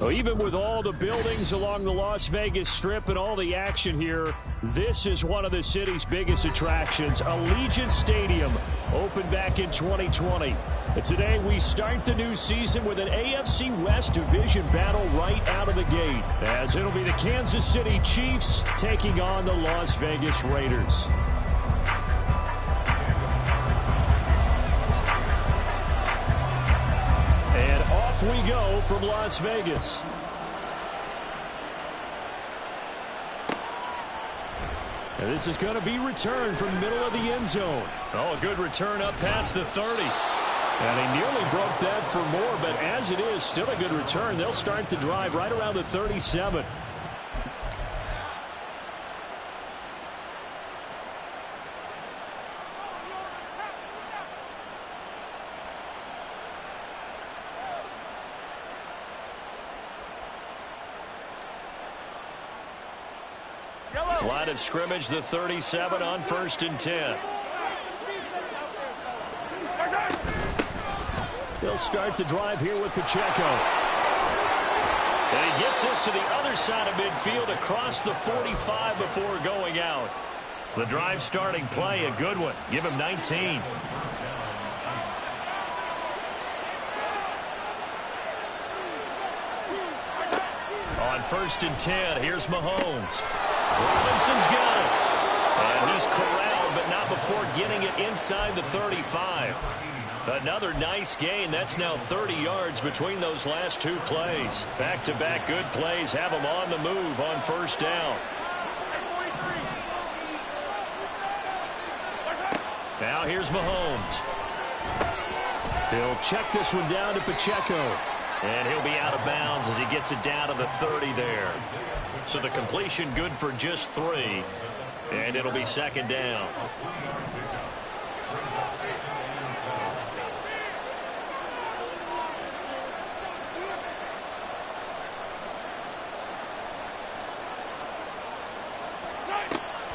Well, even with all the buildings along the Las Vegas Strip and all the action here, this is one of the city's biggest attractions. Allegiant Stadium opened back in 2020. And today we start the new season with an AFC West division battle right out of the gate, as it'll be the Kansas City Chiefs taking on the Las Vegas Raiders. And off we go from Las Vegas. And this is going to be returned from the middle of the end zone. Oh, a good return up past the 30. And he nearly broke that for more, but as it is, still a good return. They'll start the drive right around the 37. Line of scrimmage, the 37 on 1st and 10. They'll start the drive here with Pacheco. And he gets this to the other side of midfield across the 45 before going out. The drive starting play, a good one. Give him 19. On 1st and 10, here's Mahomes. Robinson's got it. And he's corralled, but not before getting it inside the 35. Another nice gain. That's now 30 yards between those last two plays. Back-to-back good plays have him on the move on 1st down. Now here's Mahomes. He'll check this one down to Pacheco. And he'll be out of bounds as he gets it down to the 30 there. So the completion good for just 3. And it'll be 2nd down.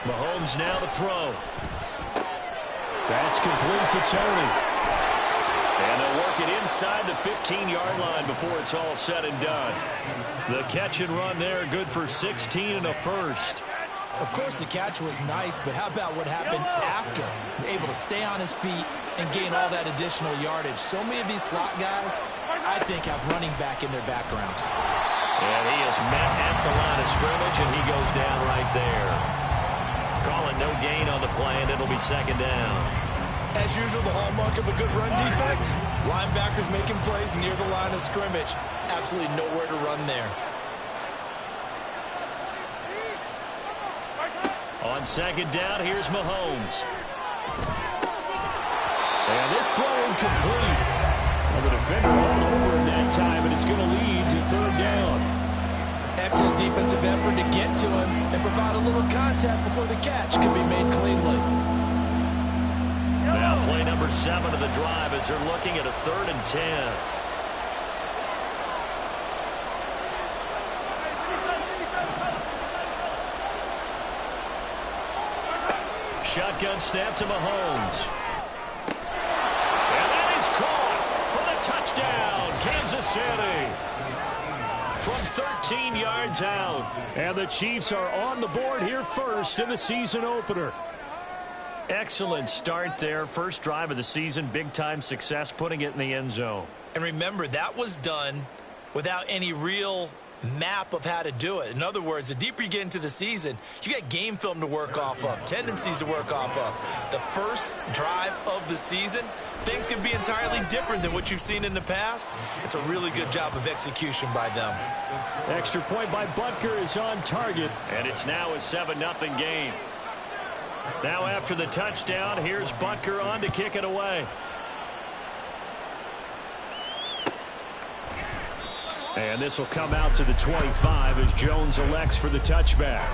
Mahomes now to throw. That's complete to Tony. And they'll work it inside the 15-yard line before it's all said and done. The catch and run there, good for 16 and a first. Of course, the catch was nice, but how about what happened after? Able to stay on his feet and gain all that additional yardage. So many of these slot guys, I think, have running back in their background. And he is met at the line of scrimmage, and he goes down right there. Calling no gain on the play, and it'll be 2nd down. As usual, the hallmark of a good run defense, linebackers making plays near the line of scrimmage. Absolutely nowhere to run there. On 2nd down, here's Mahomes. And this throw incomplete. Well, the defender all over him that time, and it's going to lead to 3rd down. Excellent defensive effort to get to him and provide a little contact before the catch can be made cleanly. Now play number 7 of the drive as they're looking at a 3rd and 10. Shotgun snap to Mahomes. And that is caught for the touchdown, Kansas City. From 13 yards out. And the Chiefs are on the board here first in the season opener. Excellent start there. First drive of the season. Big-time success putting it in the end zone. And remember, that was done without any real map of how to do it. In other words, the deeper you get into the season, you got game film to work off of, tendencies to work off of. The first drive of the season, things can be entirely different than what you've seen in the past. It's a really good job of execution by them. Extra point by Butker is on target. And it's now a 7-0 game. Now after the touchdown, here's Butker on to kick it away. And this will come out to the 25 as Jones elects for the touchback.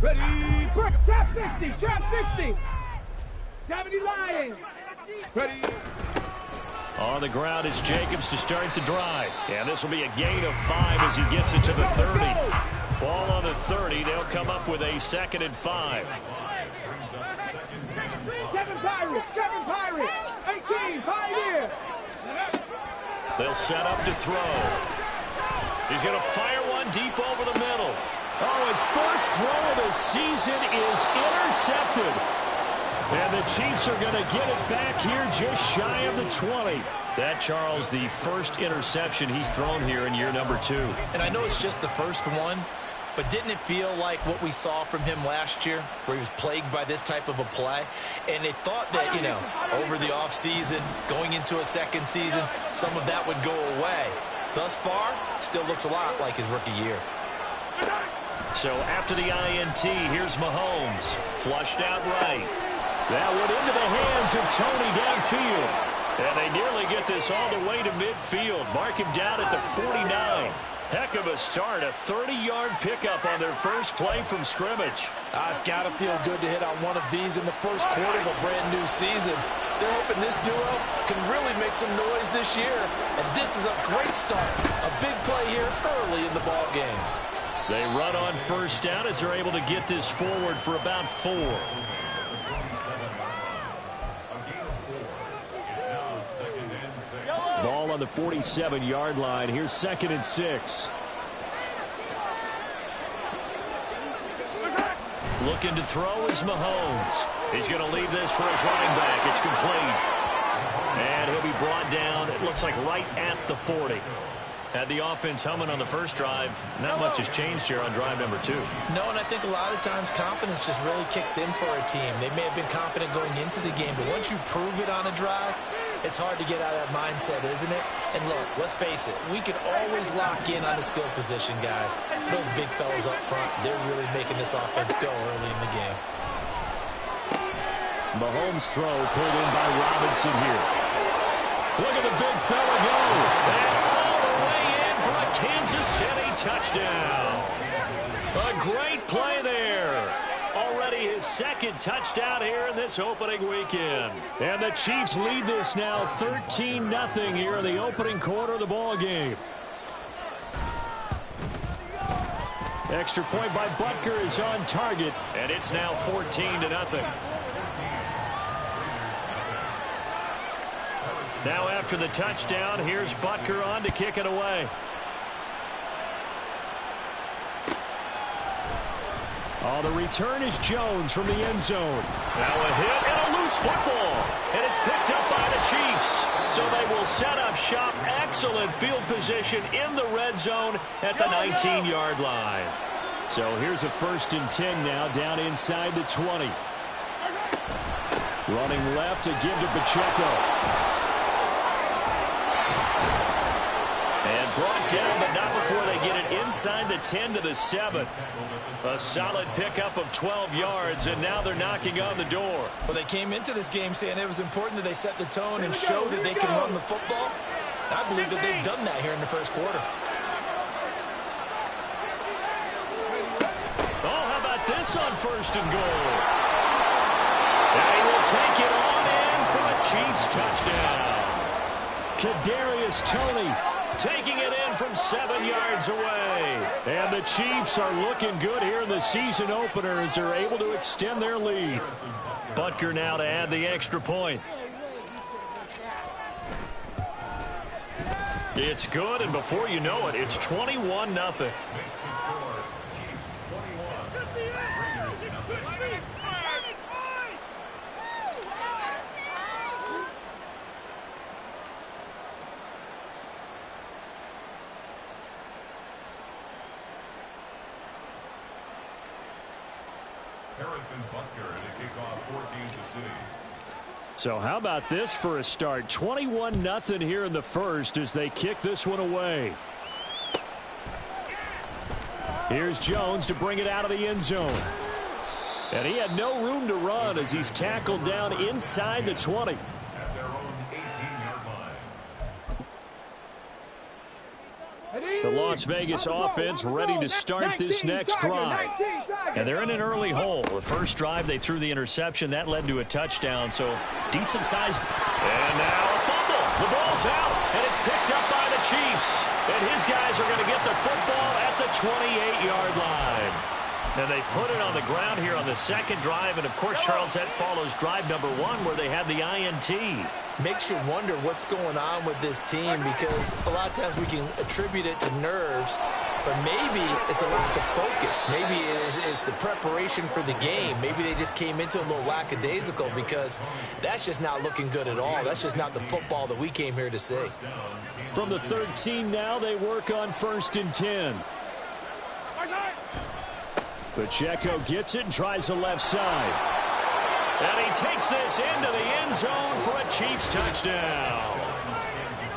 Ready, break, trap 60, 70 Lions. Ready. On the ground is Jacobs to start the drive. And this will be a gain of 5 as he gets it to the 30. Ball on the 30. They'll come up with a 2nd and 5. 7 Pirates, 18 Pioneer. They'll set up to throw. He's going to fire one deep over the middle. Oh, his first throw of the season is intercepted. And the Chiefs are going to get it back here just shy of the 20. That, Charles, the first interception he's thrown here in year number 2. And I know it's just the first one, but didn't it feel like what we saw from him last year, where he was plagued by this type of a play? And they thought that, you know, over the offseason, going into a second season, some of that would go away. Thus far, still looks a lot like his rookie year. So after the INT, here's Mahomes. Flushed out right. That went into the hands of Tony downfield. And they nearly get this all the way to midfield. Mark him down at the 49. Heck of a start. A 30-yard pickup on their first play from scrimmage. It's got to feel good to hit on one of these in the first quarter of a brand-new season. They're hoping this duo can really make some noise this year. And this is a great start. A big play here early in the ball game. They run on first down as they're able to get this forward for about 4. Ball on the 47-yard line. Here's 2nd and 6. Looking to throw is Mahomes. He's going to leave this for his running back. It's complete. And he'll be brought down, it looks like, right at the 40. Had the offense humming on the first drive. Not much has changed here on drive number 2. No, and I think a lot of times confidence just really kicks in for a team. They may have been confident going into the game, but once you prove it on a drive, it's hard to get out of that mindset, isn't it? And look, let's face it, we can always lock in on the skill position, guys. Those big fellas up front, they're really making this offense go early in the game. Mahomes' throw pulled in by Robinson here. Look at the big fella go. And all the way in for a Kansas City touchdown. A great play there. Already his 2nd touchdown here in this opening weekend. And the Chiefs lead this now 13-0 here in the opening quarter of the ball game. Extra point by Butker is on target, and it's now 14-0. Now after the touchdown, here's Butker on to kick it away. Oh, the return is Jones from the end zone. Now a hit and a loose football. And it's picked up by the Chiefs. So they will set up shop. Excellent field position in the red zone at the 19-yard line. So here's a 1st and 10 now down inside the 20. Running left to give to Pacheco. And brought down, but not before they get it inside the 10 to the 7. A solid pickup of 12 yards, and now they're knocking on the door. Well, they came into this game saying it was important that they set the tone and show that they can run the football. I believe that they've done that here in the first quarter. Oh, how about this on 1st and goal? And he will take it on in for a Chiefs touchdown. Kadarius Toney taking it in from 7 yards away. And the Chiefs are looking good here in the season opener as they're able to extend their lead. Butker now to add the extra point. It's good, and before you know it, it's 21-0. Butker to kick off 14 to City. So how about this for a start? 21-0 here in the first as they kick this one away. Here's Jones to bring it out of the end zone. And he had no room to run as he's tackled down inside the 20. At their own 18-yard line. The Las Vegas offense ready to start this next drive. And they're in an early hole. The first drive, they threw the interception. That led to a touchdown, so decent size. And now a fumble. The ball Chiefs. And his guys are going to get the football at the 28-yard line. And they put it on the ground here on the second drive. And, of course, Charles, that follows drive number 1 where they had the INT. Makes you wonder what's going on with this team, because a lot of times we can attribute it to nerves, but maybe it's a lack of focus. Maybe it's the preparation for the game. Maybe they just came into a little lackadaisical, because that's just not looking good at all. That's just not the football that we came here to see. From the 13 now, they work on 1st and 10. Pacheco gets it and tries the left side. And he takes this into the end zone for a Chiefs touchdown.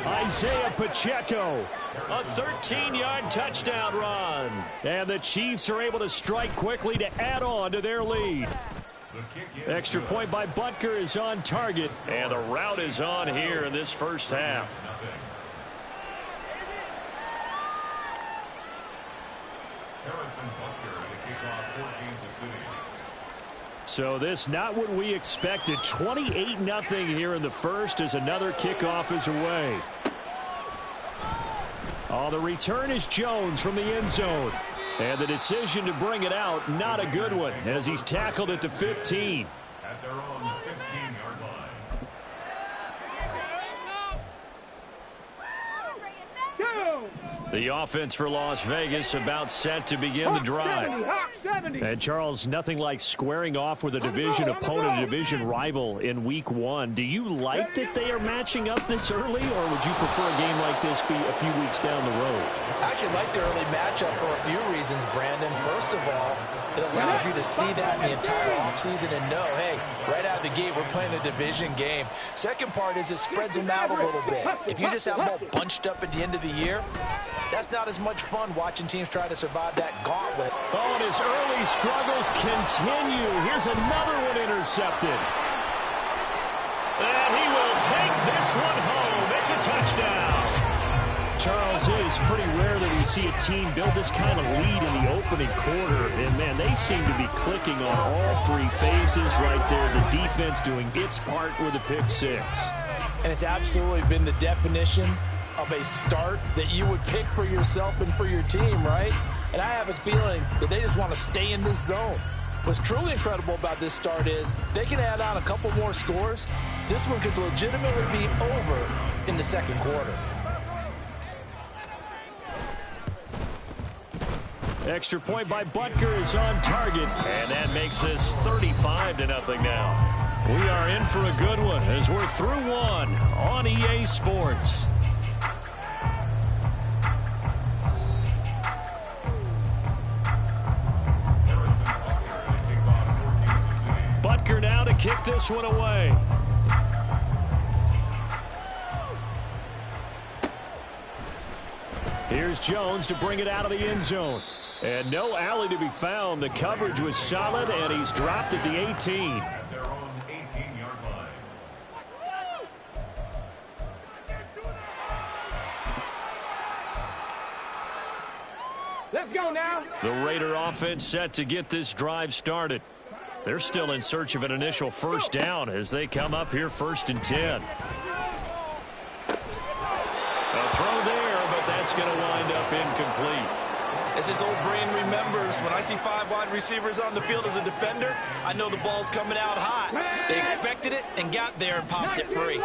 Isaiah Pacheco, a 13-yard touchdown run. And the Chiefs are able to strike quickly to add on to their lead. Extra point by Butker is on target. And the route is on here in this first half. So this not what we expected. 28-0 here in the first as another kickoff is away. Oh, the return is Jones from the end zone. And the decision to bring it out, not a good one, as he's tackled at the 15. At their own 15-yard line. The offense for Las Vegas about set to begin the drive. And Charles, nothing like squaring off with a division opponent, a division rival in week 1. Do you like that they are matching up this early, or would you prefer a game like this be a few weeks down the road? I actually like the early matchup for a few reasons, Brandon. First of all, it allows you to see that in the entire offseason and know, hey, right out of the gate, we're playing a division game. Second part is it spreads them out a little bit. If you just have them all bunched up at the end of the year, that's not as much fun watching teams try to survive that gauntlet. Oh, and his early struggles continue. Here's another one intercepted. And he will take this one home. It's a touchdown. Charles, it is pretty rare that we see a team build this kind of lead in the opening quarter. And, man, they seem to be clicking on all 3 phases right there. The defense doing its part with a pick 6. And it's absolutely been the definition of a start that you would pick for yourself and for your team, right? And I have a feeling that they just want to stay in this zone. What's truly incredible about this start is they can add on a couple more scores. This one could legitimately be over in the second quarter. Extra point by Butker is on target, and that makes this 35-0 now. We are in for a good one as we're through 1 on EA Sports. Butker now to kick this one away. Here's Jones to bring it out of the end zone. And no alley to be found. The coverage was solid, and he's dropped at the 18. At their own 18-yard line. Let's go now. The Raider offense set to get this drive started. They're still in search of an initial first down as they come up here 1st and 10. A throw there, but that's going to wind up incomplete. As his old brain remembers, when I see 5 wide receivers on the field as a defender, I know the ball's coming out hot. They expected it and got there and popped it free.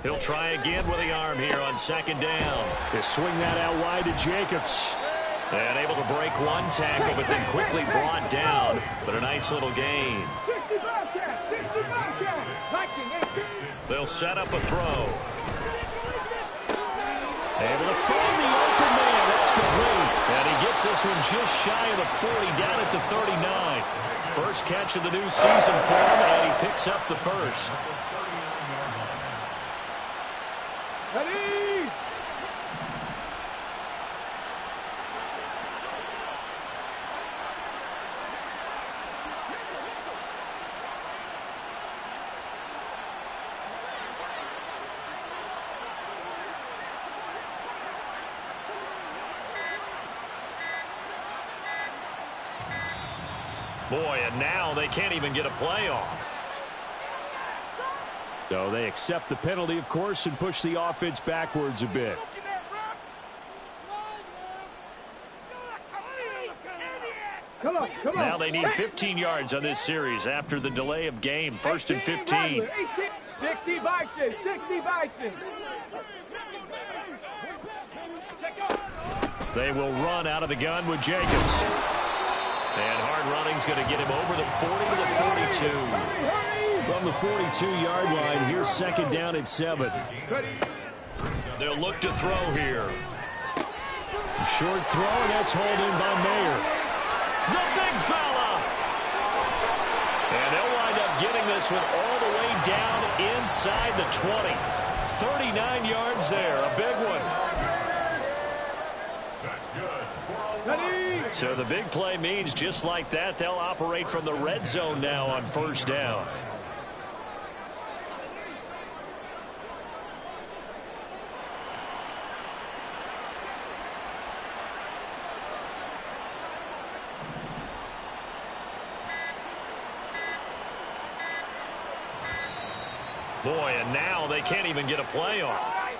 He'll try again with the arm here on 2nd down. They swing that out wide to Jacobs. And able to break one tackle, but then quickly brought down. But a nice little gain. They'll set up a throw. Able to find the open man. That's complete. And he gets this one just shy of the 40, down at the 39. First catch of the new season for him, and he picks up the first. Ready? Boy, and now they can't even get a playoff. So they accept the penalty, of course, and push the offense backwards a bit. Come on. Now they need 15 yards on this series after the delay of game. 1st and 15. 60 Vikings. They will run out of the gun with Jacobs. And hard running's going to get him over the 40 to the 42. From the 42-yard line, here's 2nd down at 7. They'll look to throw here. Short throw, and that's hauled in by Mayer. The big fella. And they'll wind up getting this one all the way down inside the 20. 39 yards there, a big one. So the big play means just like that, they'll operate from the red zone now on 1st down. Boy, and now they can't even get a play off.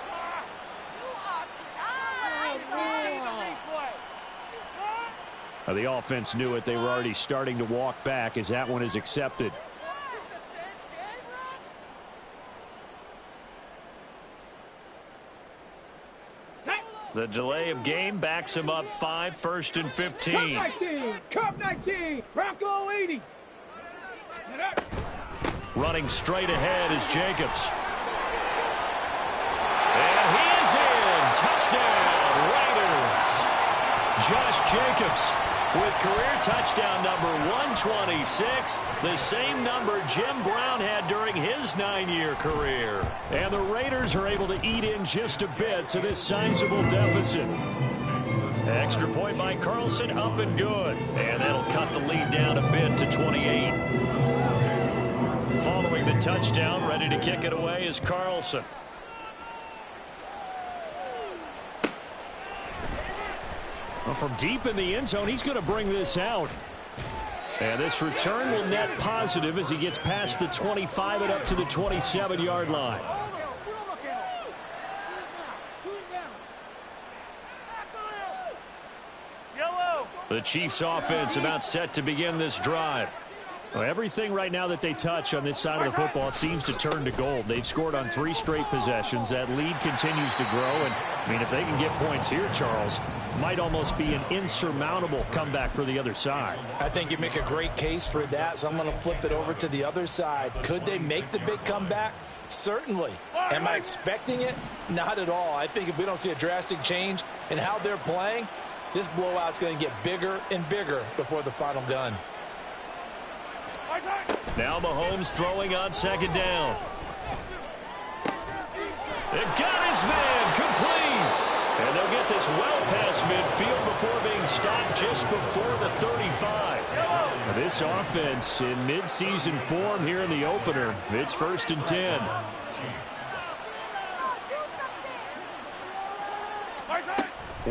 The offense knew it. They were already starting to walk back as that one is accepted. The delay of game backs him up 5, 1st and 15. Cup 19, Bronco 80. Running straight ahead is Jacobs. And he is in. Touchdown, Raiders. Josh Jacobs with career touchdown number 126, the same number Jim Brown had during his 9-year career. And the Raiders are able to eat in just a bit to this sizable deficit. Extra point by Carlson, up and good. And that'll cut the lead down a bit to 28. Following the touchdown, ready to kick it away is Carlson. Well, from deep in the end zone, he's going to bring this out. And this return will net positive as he gets past the 25 and up to the 27-yard line. The Chiefs offense about set to begin this drive. Well, everything right now that they touch on this side of the football, it seems to turn to gold. They've scored on 3 straight possessions. That lead continues to grow. And, I mean, if they can get points here, Charles, might almost be an insurmountable comeback for the other side. I think you make a great case for that, so I'm going to flip it over to the other side. Could they make the big comeback? Certainly. Am I expecting it? Not at all. I think if we don't see a drastic change in how they're playing, this blowout's going to get bigger and bigger before the final gun. Now Mahomes throwing on 2nd down. They've got his man complete. And they'll get this well past midfield before being stopped just before the 35. This offense in midseason form here in the opener. It's 1st and 10.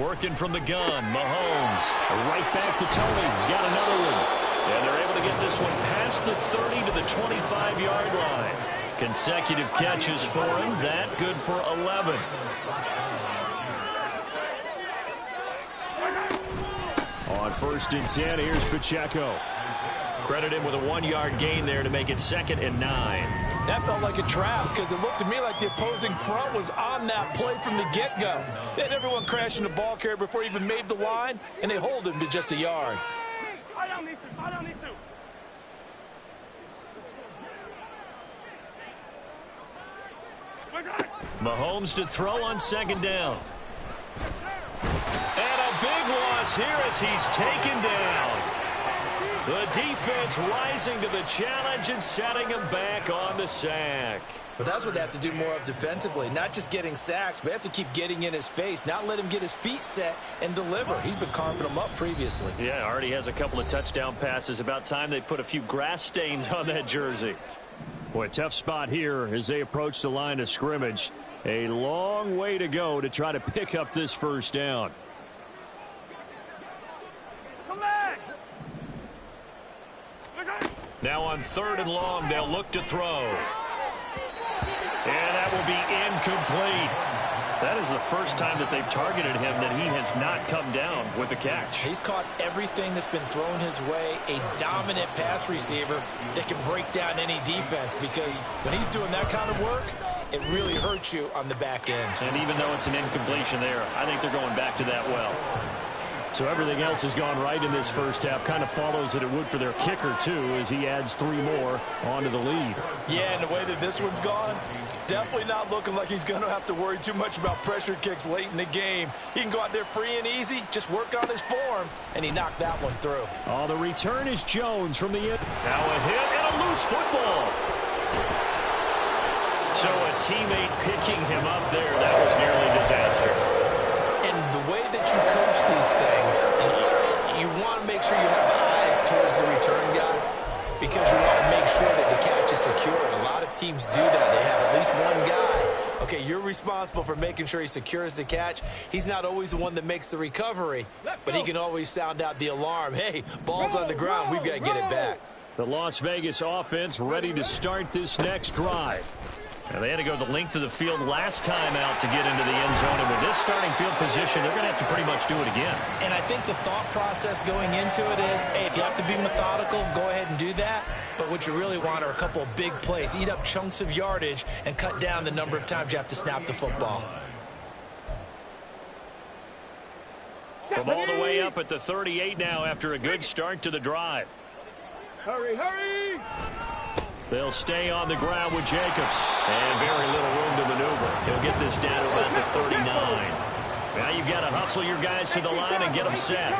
Working from the gun, Mahomes. Right back to Tony. He's got another one. And they're able to get this one past the 30 to the 25-yard line. Consecutive catches for him. That good for 11. On 1st and 10, here's Pacheco. Credit him with a 1-yard gain there to make it 2nd and 9. That felt like a trap because it looked to me like the opposing front was on that play from the get-go. They had everyone crashing the ball carrier before he even made the line, and they hold him to just a yard. Mahomes to throw on 2nd down. And a big loss here as he's taken down. The defense rising to the challenge and setting him back on the sack. But that's what they have to do more of defensively, not just getting sacks, but they have to keep getting in his face, not let him get his feet set and deliver. He's been carving them up previously. Yeah, already has a couple of touchdown passes. About time they put a few grass stains on that jersey. Boy, tough spot here as they approach the line of scrimmage. A long way to go to try to pick up this 1st down. Come back. Now on 3rd and long, they'll look to throw. incomplete. That is the first time that they've targeted him that he has not come down with a catch. He's caught everything that's been thrown his way. A dominant pass receiver that can break down any defense, because when he's doing that kind of work, it really hurts you on the back end. And even though it's an incompletion there, I think they're going back to that well. So everything else has gone right in this first half. Kind of follows that it would for their kicker, too, as he adds 3 more onto the lead. Yeah, and the way that this one's gone, definitely not looking like he's going to have to worry too much about pressure kicks late in the game. He can go out there free and easy, just work on his form, and he knocked that one through. Oh, the return is Jones from the end. Now a hit and a loose football. So a teammate picking him up there, that was nearly disaster. And the way that you coach these things, you want to make sure you have eyes towards the return guy, because you want to make sure that the catch is secure. And a lot of teams do that. They have at least one guy. Okay, you're responsible for making sure he secures the catch. He's not always the one that makes the recovery, but he can always sound out the alarm. Hey, ball's on the ground. We've got to get it back. The Las Vegas offense ready to start this next drive. And they had to go the length of the field last time out to get into the end zone. And with this starting field position, they're going to have to pretty much do it again. And I think the thought process going into it is, hey, if you have to be methodical, go ahead and do that. But what you really want are a couple of big plays. Eat up chunks of yardage and cut down the number of times you have to snap the football. From all the way up at the 38 now after a good start to the drive. Hurry, hurry! They'll stay on the ground with Jacobs. And very little room to maneuver. He'll get this down to about the 39. Now you've got to hustle your guys to the line and get them set.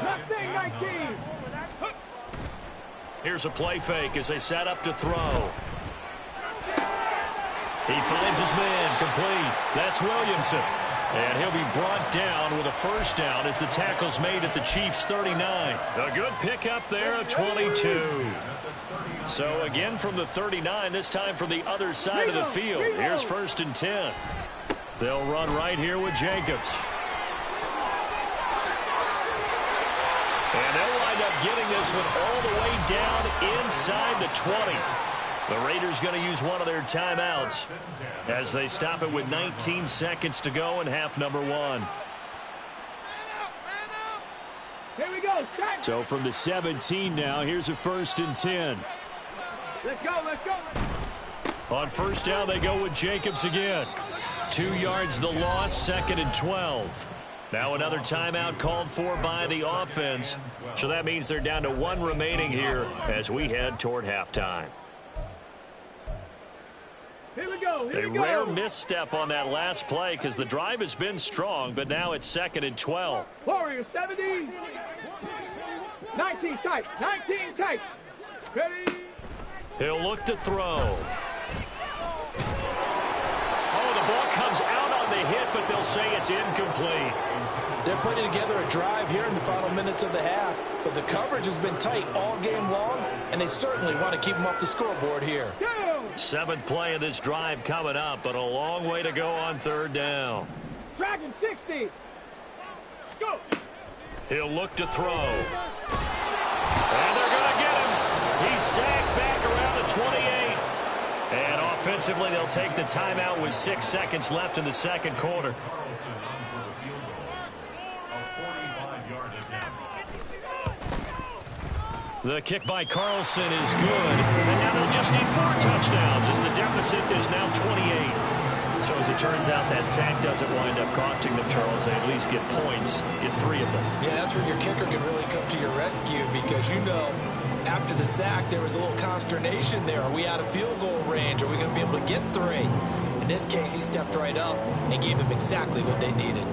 Mustang 19! Here's a play fake as they set up to throw. He finds his man complete. That's Williamson. And he'll be brought down with a first down as the tackle's made at the Chiefs' 39. A good pickup there, a 22. So again from the 39, this time from the other side of the field. Here's 1st and 10. They'll run right here with Jacobs. And they'll wind up getting this one all the way down inside the 20. The Raiders going to use one of their timeouts as they stop it with 19 seconds to go in half number 1. Here we go, check. So from the 17 now, here's a 1st and 10. Let's go, let's go. On first down, they go with Jacobs again. 2 yards the loss, 2nd and 12. Now another timeout called for by the offense. So that means they're down to 1 remaining here as we head toward halftime. Here we go, here A we go. rare misstep on that last play because the drive has been strong, but now it's 2nd and 12. Warriors 70. 19 tight, 19 tight. Ready? He'll look to throw. Oh, the ball comes out on the hit, but they'll say it's incomplete. They're putting together a drive here in the final minutes of the half, but the coverage has been tight all game long, and they certainly want to keep them off the scoreboard here. 7th play of this drive coming up, but a long way to go on 3rd down. Dragon 60. Go. He'll look to throw. And they're going to get him. He's sacked back around the 28. And offensively, they'll take the timeout with 6 seconds left in the 2nd quarter. The kick by Carlson is good. And now they'll just need 4 touchdowns as the deficit is now 28. So as it turns out, that sack doesn't wind up costing them, Charles. They at least get points, get 3 of them. Yeah, that's where your kicker can really come to your rescue, because you know after the sack there was a little consternation there. Are we out of field goal range? Are we going to be able to get 3? In this case, he stepped right up and gave them exactly what they needed.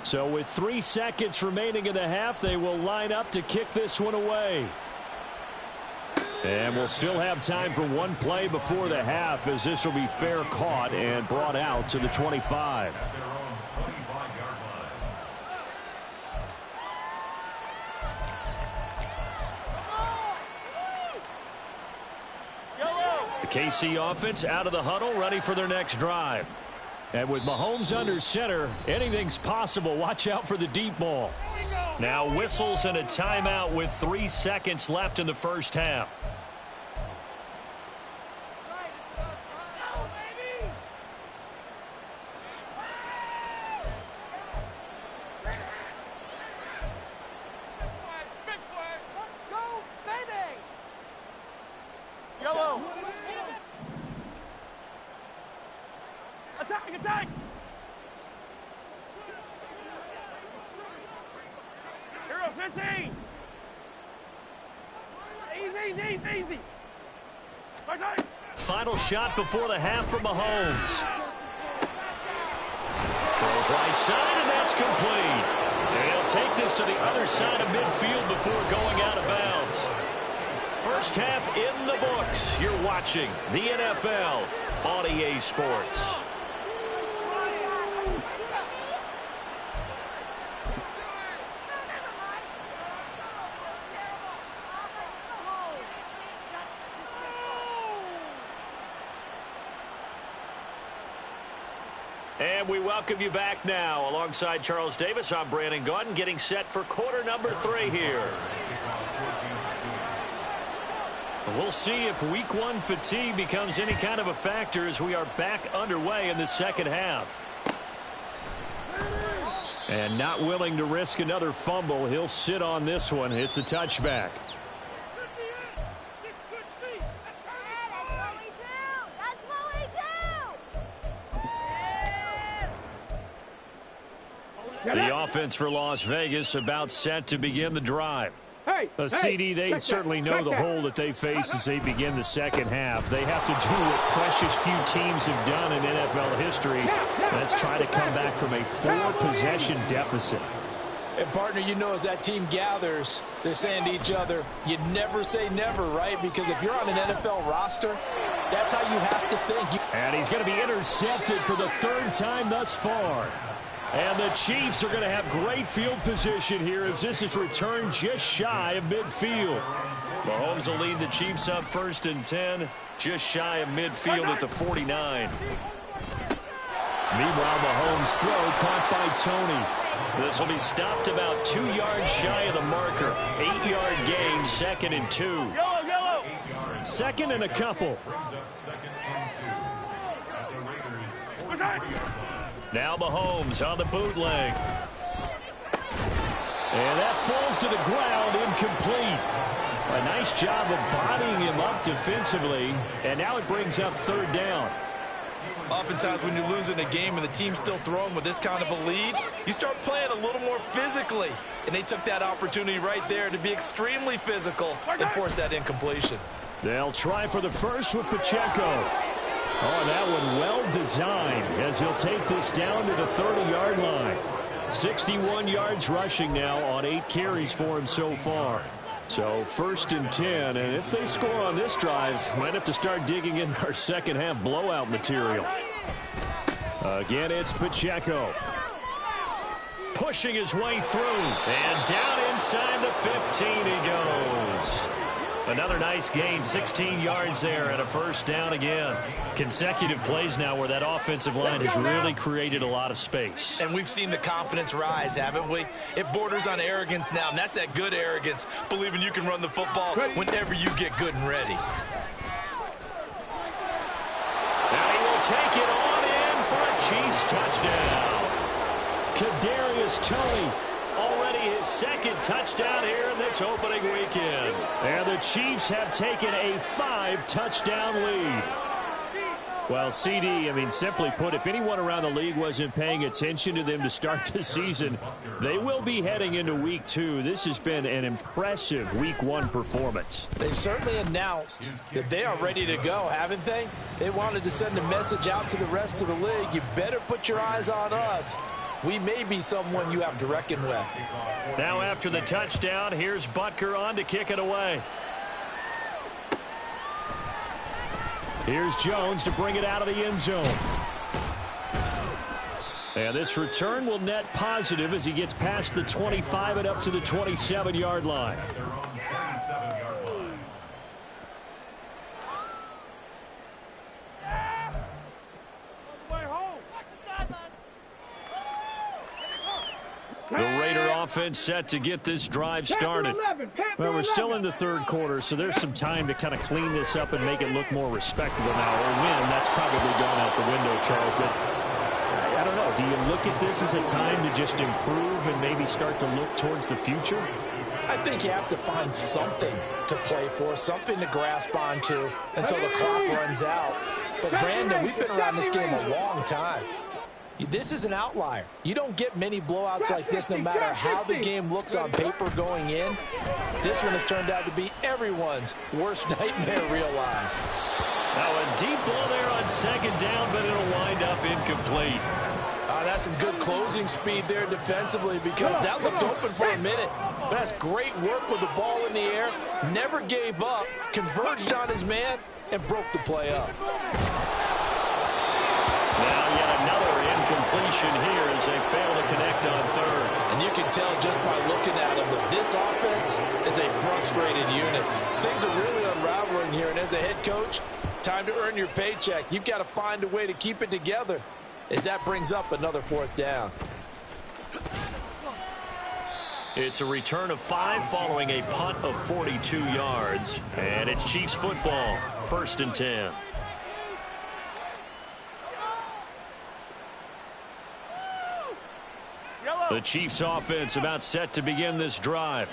So with 3 seconds remaining in the half, they will line up to kick this one away. And we'll still have time for 1 play before the half, as this will be fair caught and brought out to the 25. The KC offense out of the huddle, ready for their next drive. And with Mahomes under center, anything's possible. Watch out for the deep ball. Now whistles and a timeout with 3 seconds left in the first half. Yellow. Attack, attack. Hero 15. Easy. Final shot before the half from Mahomes. Throws right side, and that's complete. And he'll take this to the other side of midfield before going out of bounds. First half in the books. You're watching the NFL on EA Sports. And we welcome you back now. Alongside Charles Davis, I'm Brandon Gaudin, getting set for quarter number 3 here. We'll see if week 1 fatigue becomes any kind of a factor as we are back underway in the second half. And not willing to risk another fumble, he'll sit on this one. It's a touchback. The offense for Las Vegas about set to begin the drive. CD, they certainly know the hole that they face as they begin the second half. They have to do what precious few teams have done in NFL history. That's try to come back from a 4-possession deficit. And, partner, you know, as that team gathers, they're saying to each other, you never say never, right? Because if you're on an NFL roster, that's how you have to think. And he's going to be intercepted for the 3rd time thus far. And the Chiefs are going to have great field position here as this is returned just shy of midfield. Mahomes will lead the Chiefs up 1st and 10, just shy of midfield at the 49. Meanwhile, Mahomes' throw caught by Tony. This will be stopped about 2 yards shy of the marker. 8-yard gain, 2nd and 2. Yellow. 2nd and a couple. Now Mahomes on the bootleg. And that falls to the ground, incomplete. A nice job of bodying him up defensively. And now it brings up 3rd down. Oftentimes when you lose in a game and the team's still throwing with this kind of a lead, you start playing a little more physically. And they took that opportunity right there to be extremely physical and force that incompletion. They'll try for the first with Pacheco. Oh, that one well designed as he'll take this down to the 30-yard line. 61 yards rushing now on 8 carries for him so far. So 1st and 10, and if they score on this drive, might have to start digging in our second half blowout material. Again, it's Pacheco. Pushing his way through, and down inside the 15 he goes. Another nice gain, 16 yards there, and a 1st down again. Consecutive plays now where that offensive line has really created a lot of space. And we've seen the confidence rise, haven't we? It borders on arrogance now, and that's that good arrogance, believing you can run the football whenever you get good and ready. Now he will take it on in for a Chiefs touchdown. Kadarius Toney. Already his 2nd touchdown here in this opening weekend. And the Chiefs have taken a 5-touchdown lead. Well, CD, I mean, simply put, if anyone around the league wasn't paying attention to them to start the season, they will be heading into week 2. This has been an impressive week 1 performance. They've certainly announced that they are ready to go, haven't they? They wanted to send a message out to the rest of the league. You better put your eyes on us. We may be someone you have to reckon with. Now after the touchdown, here's Butker on to kick it away. Here's Jones to bring it out of the end zone. And this return will net positive as he gets past the 25 and up to the 27-yard line. The Raider offense set to get this drive started. Well, we're still in the third quarter, so there's some time to kind of clean this up and make it look more respectable now. Or win, that's probably gone out the window, Charles. But I don't know. Do you look at this as a time to just improve and maybe start to look towards the future? I think you have to find something to play for, something to grasp onto until the clock runs out. But, Brandon, we've been around this game a long time. This is an outlier. You don't get many blowouts like this no matter how the game looks on paper going in. This one has turned out to be everyone's worst nightmare realized. Now a deep ball there on second down, but it'll wind up incomplete. That's some good closing speed there defensively because that looked open for a minute. But that's great work with the ball in the air. Never gave up, converged on his man, and broke the play up. Now yet another incompletion here as they fail to connect on third. And you can tell just by looking at them that this offense is a frustrated unit. Things are really unraveling here, and as a head coach, time to earn your paycheck. You've got to find a way to keep it together as that brings up another fourth down. It's a return of 5 following a punt of 42 yards. And it's Chiefs football, 1st and 10. The Chiefs offense about set to begin this drive.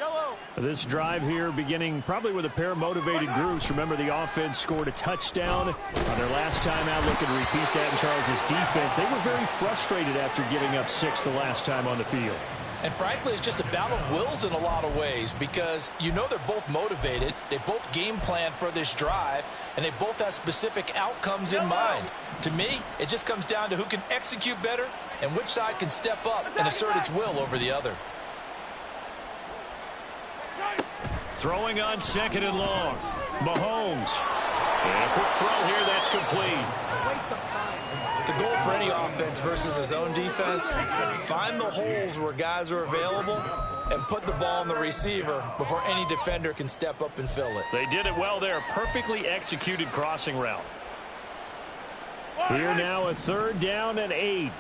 This drive here beginning probably with a pair of motivated groups. Remember, the offense scored a touchdown on their last time out. Looking to repeat that in Charles's defense. They were very frustrated after giving up 6 the last time on the field. And frankly, it's just a battle of wills in a lot of ways because you know they're both motivated. They both game plan for this drive, and they both have specific outcomes in mind. To me, it just comes down to who can execute better and which side can step up and assert its will over the other. Throwing on 2nd and long. Mahomes. And a quick throw here that's complete. The goal for any offense versus his own defense, find the holes where guys are available and put the ball on the receiver before any defender can step up and fill it. They did it well there. Perfectly executed crossing route. Here now a 3rd down and 8.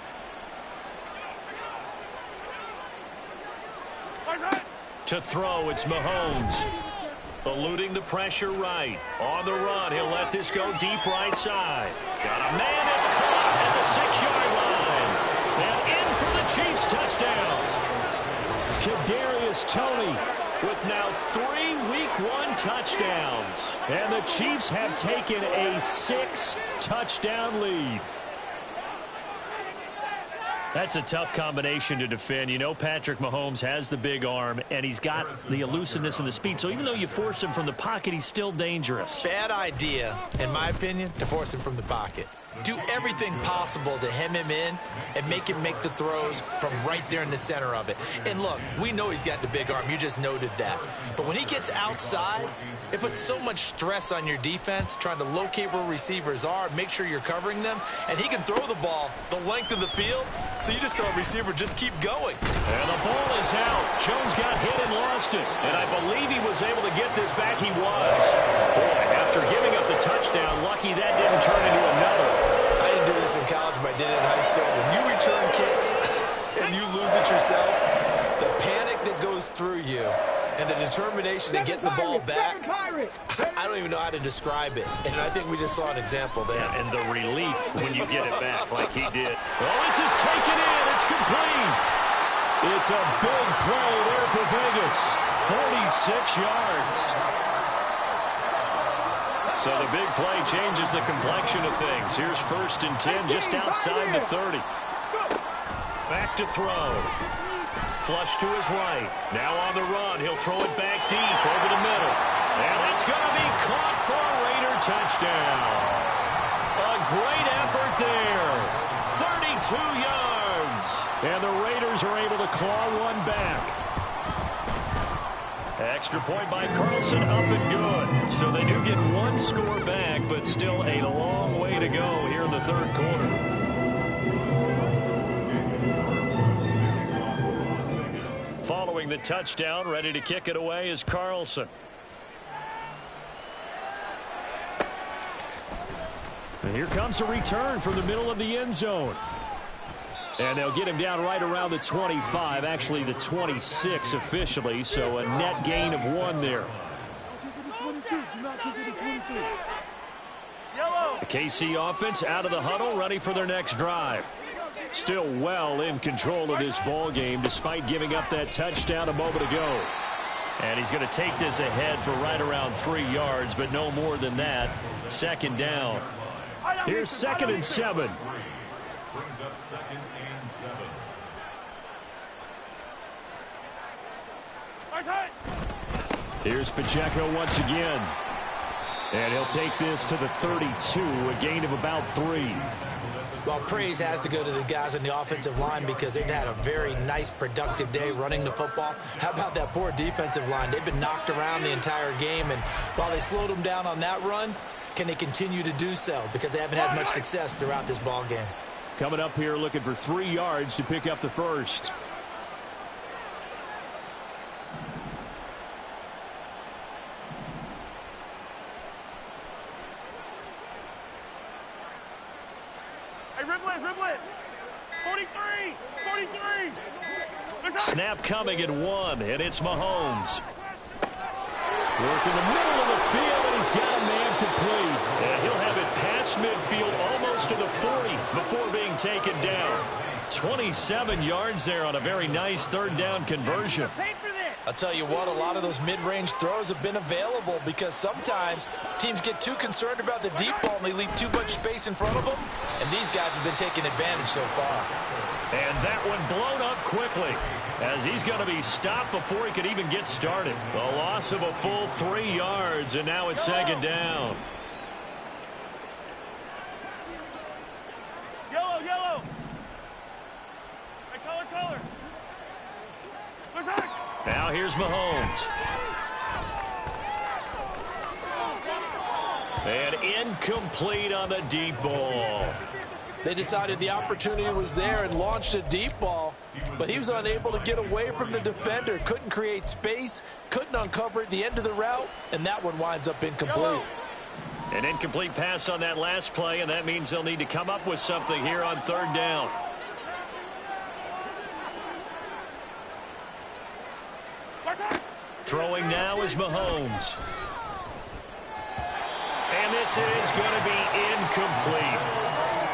To throw, it's Mahomes. Eluding the pressure right. On the run, he'll let this go deep right side. Got a man that's caught at the 6-yard line. And in for the Chiefs touchdown. Kadarius Toney with now 3 Week 1 touchdowns. And the Chiefs have taken a 6-touchdown lead. That's a tough combination to defend. You know Patrick Mahomes has the big arm, and he's got the elusiveness and the speed. So even though you force him from the pocket, he's still dangerous. Bad idea, in my opinion, to force him from the pocket. Do everything possible to hem him in and make him make the throws from right there in the center of it. And look, we know he's got the big arm. You just noted that. But when he gets outside, it puts so much stress on your defense trying to locate where receivers are, make sure you're covering them, and he can throw the ball the length of the field, so you just tell a receiver, just keep going. And the ball is out. Jones got hit and lost it. And I believe he was able to get this back. He was. Boy, after giving up the touchdown, lucky that didn't turn into another. I didn't do this in college, but I did it in high school. When you return kicks and you lose it yourself, the panic that goes through you and the determination to get the ball back, I don't even know how to describe it. And I think we just saw an example there. Yeah, and the relief when you get it back like he did. Oh, this is taken in. It's complete. It's a big play there for Vegas. 46 yards. So the big play changes the complexion of things. Here's 1st and 10 just outside the 30. Back to throw. Flush to his right. Now on the run. He'll throw it back deep over the middle. And it's going to be caught for a Raider touchdown. A great effort there. 32 yards. And the Raiders are able to claw one back. Extra point by Carlson, up and good. So they do get 1 score back, but still a long way to go here in the 3rd quarter. Following the touchdown, ready to kick it away is Carlson. And here comes a return from the middle of the end zone. And they'll get him down right around the 25, actually the 26 officially, so a net gain of 1 there. The KC offense out of the huddle, ready for their next drive. Still well in control of this ball game despite giving up that touchdown a moment ago. And he's going to take this ahead for right around 3 yards, but no more than that. Second down. Here's 2nd and 7. Brings up 2nd and 7. Here's Pacheco once again. And he'll take this to the 32, a gain of about 3. Well, praise has to go to the guys on the offensive line because they've had a very nice, productive day running the football. How about that poor defensive line? They've been knocked around the entire game, and while they slowed them down on that run, can they continue to do so? Because they haven't had much success throughout this ball game. Coming up here looking for 3 yards to pick up the first. Dribble it. 43. Snap coming at 1, and it's Mahomes. Work in the middle of the field, and he's got a man complete. And he'll have it past midfield almost to the 40 before being taken down. 27 yards there on a very nice 3rd down conversion. I'll tell you what, a lot of those mid-range throws have been available because sometimes teams get too concerned about the deep ball and they leave too much space in front of them, and these guys have been taking advantage so far. And that one blown up quickly as he's going to be stopped before he could even get started. A loss of a full 3 yards, and now it's 2nd down. Yellow. Color. Now here's Mahomes. And incomplete on the deep ball. They decided the opportunity was there and launched a deep ball, but he was unable to get away from the defender. Couldn't create space, couldn't uncover at the end of the route, and that one winds up incomplete. An incomplete pass on that last play, and that means they'll need to come up with something here on 3rd down. Throwing now is Mahomes. And this is going to be incomplete.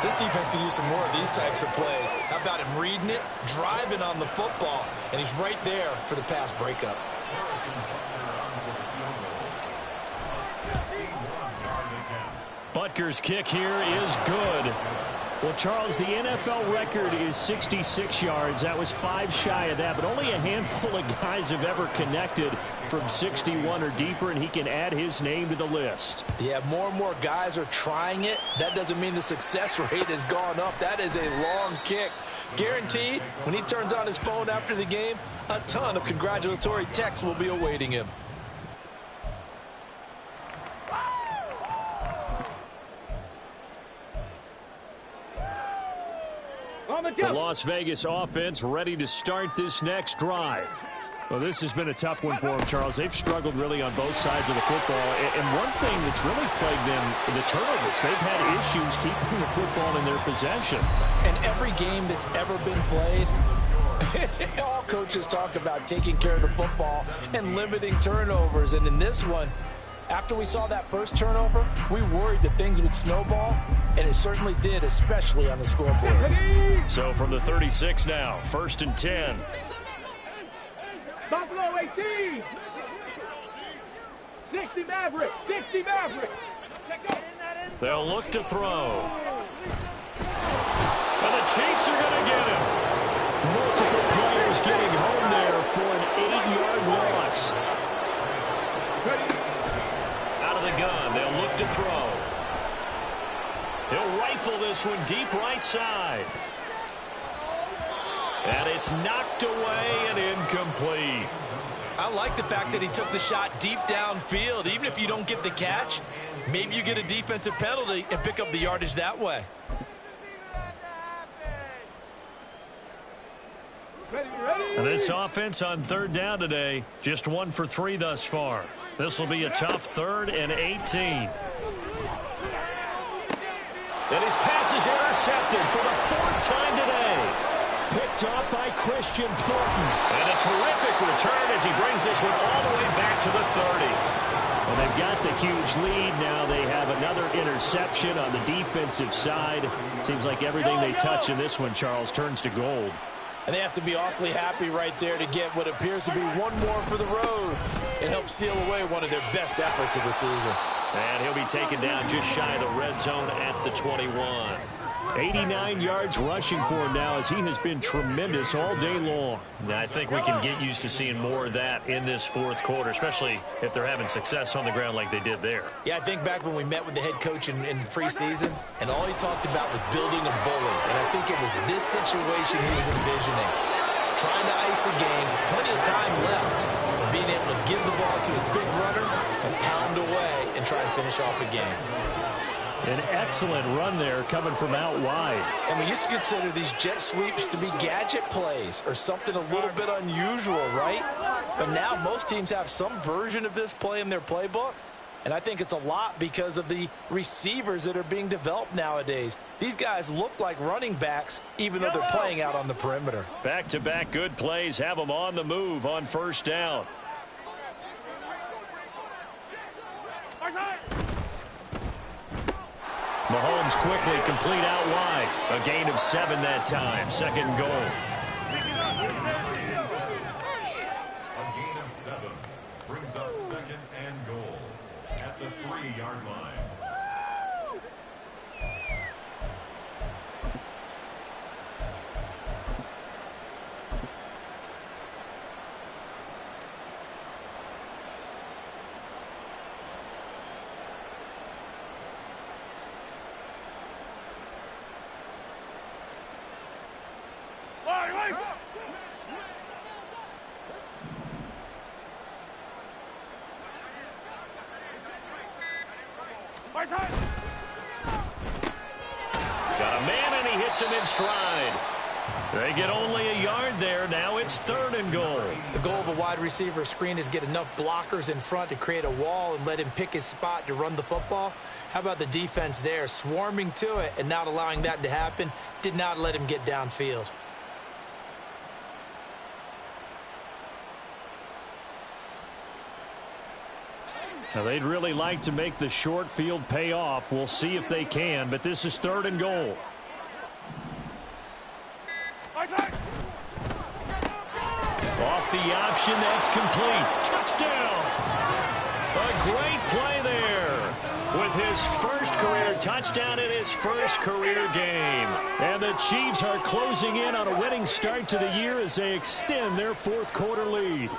This defense could use some more of these types of plays. How about him reading it, driving on the football, and he's right there for the pass breakup. Butker's kick here is good. Well, Charles, the NFL record is 66 yards. That was 5 shy of that, but only a handful of guys have ever connected from 61 or deeper, and he can add his name to the list. Yeah, more and more guys are trying it. That doesn't mean the success rate has gone up. That is a long kick. Guaranteed, when he turns on his phone after the game, a ton of congratulatory texts will be awaiting him. The Las Vegas offense ready to start this next drive. Well, this has been a tough one for them, Charles. They've struggled really on both sides of the football. And one thing that's really plagued them, the turnovers. They've had issues keeping the football in their possession. And every game that's ever been played, all coaches talk about taking care of the football and limiting turnovers. And in this one, after we saw that first turnover, we worried that things would snowball, and it certainly did, especially on the scoreboard. So from the 36 now, 1st and 10. Buffalo AC. 60 Mavericks. They'll look to throw. And the Chiefs are going to get him. Multiple players getting home there for an 8-yard loss. Out of the gun, they'll look to throw. He'll rifle this one deep right side. And it's knocked away and incomplete. I like the fact that he took the shot deep downfield. Even if you don't get the catch, maybe you get a defensive penalty and pick up the yardage that way. And this offense on 3rd down today, just 1 for 3 thus far. This will be a tough 3rd and 18. And his pass is intercepted for the 4th time today. picked up by Christian Thornton. And a terrific return as he brings this one all the way back to the 30. Well, they've got the huge lead. Now they have another interception on the defensive side. Seems like everything they touch in this one, Charles, turns to gold. And they have to be awfully happy right there to get what appears to be one more for the road. It helps seal away one of their best efforts of the season. And he'll be taken down just shy of the red zone at the 21. 89 yards rushing for him now as he has been tremendous all day long. Now, I think we can get used to seeing more of that in this fourth quarter, especially if they're having success on the ground like they did there. Yeah, I think back when we met with the head coach in preseason, and all he talked about was building a bully. And I think it was this situation he was envisioning. Trying to ice a game, plenty of time left, but being able to give the ball to his big runner and pound away and try and finish off a game. An excellent run there coming from out wide. And we used to consider these jet sweeps to be gadget plays or something a little bit unusual, right? But now most teams have some version of this play in their playbook. And I think it's a lot because of the receivers that are being developed nowadays. These guys look like running backs even though they're playing out on the perimeter. Back-to-back good plays have them on the move on first down. Mahomes quickly complete out wide. A gain of 7 that time. Second goal. A gain of 7 brings up second and goal at the 3-yard line. Got a man and he hits him in stride. They get only a yard there. Now it's 3rd and goal. The goal of a wide receiver screen is get enough blockers in front to create a wall and let him pick his spot to run the football. How about the defense there, swarming to it and not allowing that to happen? Did not let him get downfield. Now, they'd really like to make the short field pay off. We'll see if they can, but this is 3rd and goal. Off the option, that's complete. Touchdown! A great play there with his first career touchdown in his first career game. And the Chiefs are closing in on a winning start to the year as they extend their fourth quarter lead.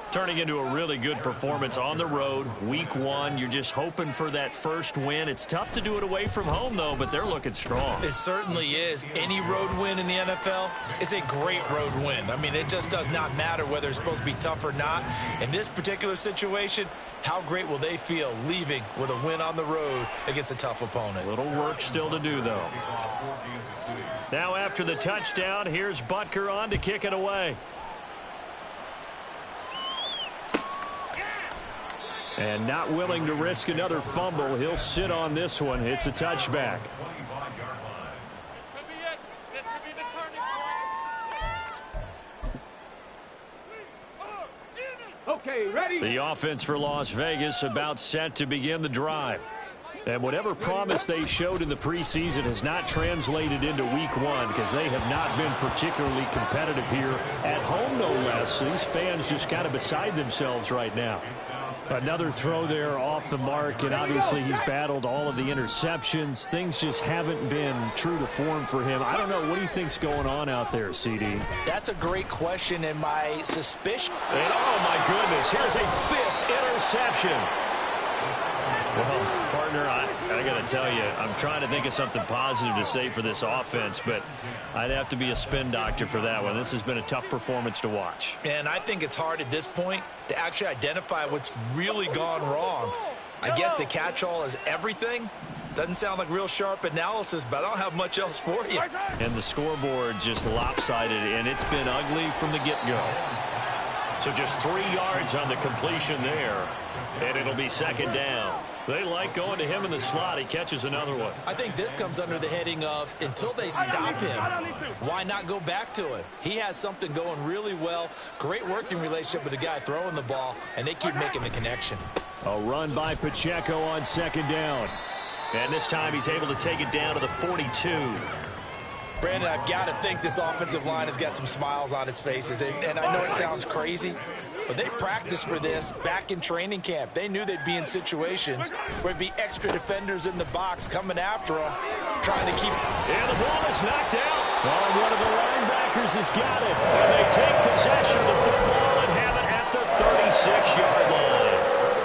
Turning into a really good performance on the road. Week 1, you're just hoping for that first win. It's tough to do it away from home, though, but they're looking strong. It certainly is. Any road win in the NFL is a great road win. I mean, it just does not matter whether it's supposed to be tough or not. In this particular situation, how great will they feel leaving with a win on the road against a tough opponent? Little work still to do, though. Now after the touchdown, here's Butker on to kick it away. And not willing to risk another fumble. He'll sit on this one. It's a touchback. Okay, ready? The offense for Las Vegas about set to begin the drive. And whatever promise they showed in the preseason has not translated into week 1 because they have not been particularly competitive here at home, no less. These fans just kind of beside themselves right now. Another throw there off the mark, and obviously he's battled all of the interceptions. Things just haven't been true to form for him. I don't know. What do you think's going on out there, CD? That's a great question, and my suspicion. And oh, my goodness, here's a 5th interception. Well, partner, I got to tell you, I'm trying to think of something positive to say for this offense, but I'd have to be a spin doctor for that one. This has been a tough performance to watch. And I think it's hard at this point to actually identify what's really gone wrong. I guess the catch-all is everything. Doesn't sound like real sharp analysis, but I don't have much else for you. And the scoreboard just lopsided, and it's been ugly from the get-go. So just 3 yards on the completion there, and it'll be second down. They like going to him in the slot. He catches another one. I think this comes under the heading of until they stop him, why not go back to it? He has something going really well. Great working relationship with the guy throwing the ball, and they keep making the connection. A run by Pacheco on second down. And this time he's able to take it down to the 42. Brandon, I've got to think this offensive line has got some smiles on its faces. And I know it sounds crazy, but they practiced for this back in training camp. They knew they'd be in situations where there'd be extra defenders in the box coming after them, trying to keep... And the ball is knocked out. Oh, one of the linebackers has got it. And they take possession of the football and have it at the 36-yard line.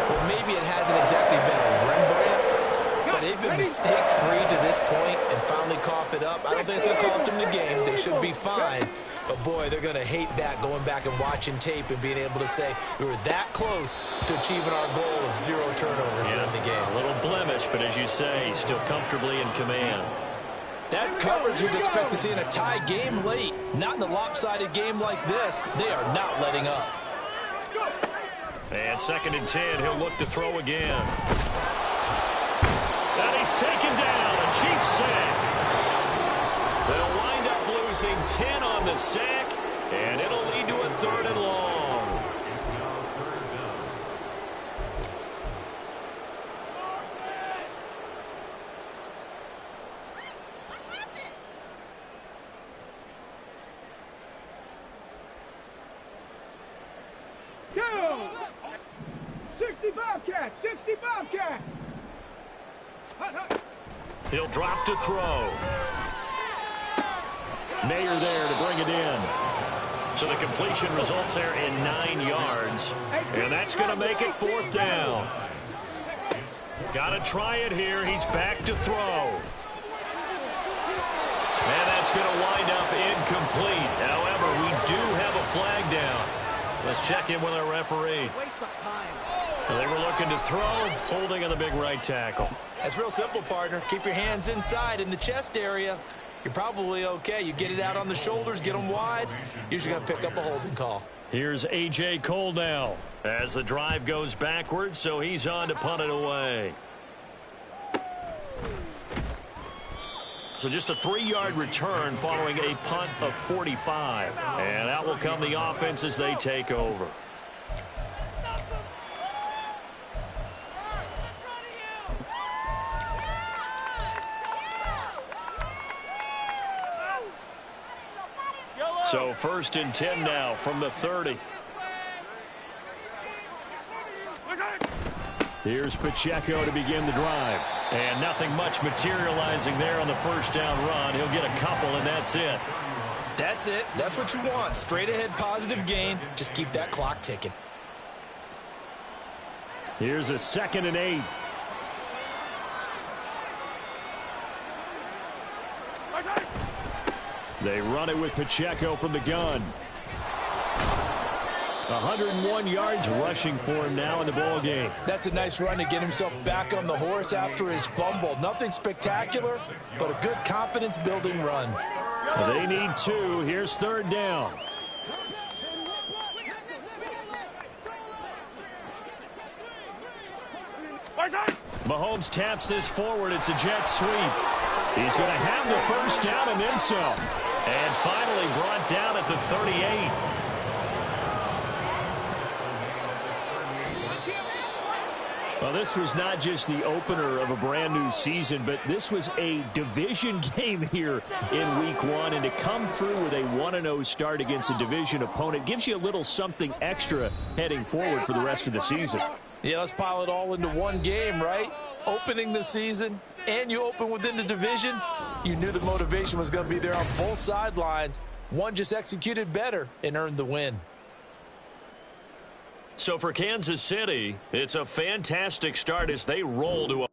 Well, maybe it hasn't exactly been a Rembrandt, but they've been mistake-free to this point and finally cough it up. I don't think it's going to cost them the game. They should be fine. But, boy, they're going to hate that, going back and watching tape and being able to say we were that close to achieving our goal of 0 turnovers during the game. A little blemish, but as you say, still comfortably in command. That's coverage you'd expect to see in a tie game late. Not in a lopsided game like this. They are not letting up. And 2nd and 10, he'll look to throw again. And he's taken down, a Chiefs sack. They'll wind up losing 10 on the sack, and it'll lead to a 3rd and long. Go! 65 cat, 65 cat. He'll drop to throw. Mayer there to bring it in. So the completion results there in 9 yards. And that's going to make it 4th down. Got to try it here. He's back to throw. And that's going to wind up incomplete. However, we do have a flag down. Let's check in with our referee. They were looking to throw, holding on the big right tackle. That's real simple, partner. Keep your hands inside in the chest area. You're probably okay. You get it out on the shoulders, get them wide. Usually going to pick up a holding call. Here's A.J. Cole now as the drive goes backwards, so he's on to punt it away. So just a 3-yard return following a punt of 45. And out will come the offense as they take over. So 1st and 10 now from the 30. Here's Pacheco to begin the drive. And nothing much materializing there on the 1st down run. He'll get a couple, and that's it. That's it. That's what you want. Straight ahead positive gain. Just keep that clock ticking. Here's a 2nd and 8. They run it with Pacheco from the gun. 101 yards rushing for him now in the ball game. That's a nice run to get himself back on the horse after his fumble. Nothing spectacular, but a good confidence-building run. They need 2. Here's 3rd down. Mahomes taps this forward. It's a jet sweep. He's going to have the 1st down and then some. And finally brought down at the 38. Well, this was not just the opener of a brand new season, but this was a division game here in Week 1. And to come through with a 1-0 start against a division opponent gives you a little something extra heading forward for the rest of the season. Yeah, let's pile it all into one game, right? Opening the season, and you open within the division. You knew the motivation was going to be there on both sidelines. One just executed better and earned the win. So for Kansas City, it's a fantastic start as they roll to a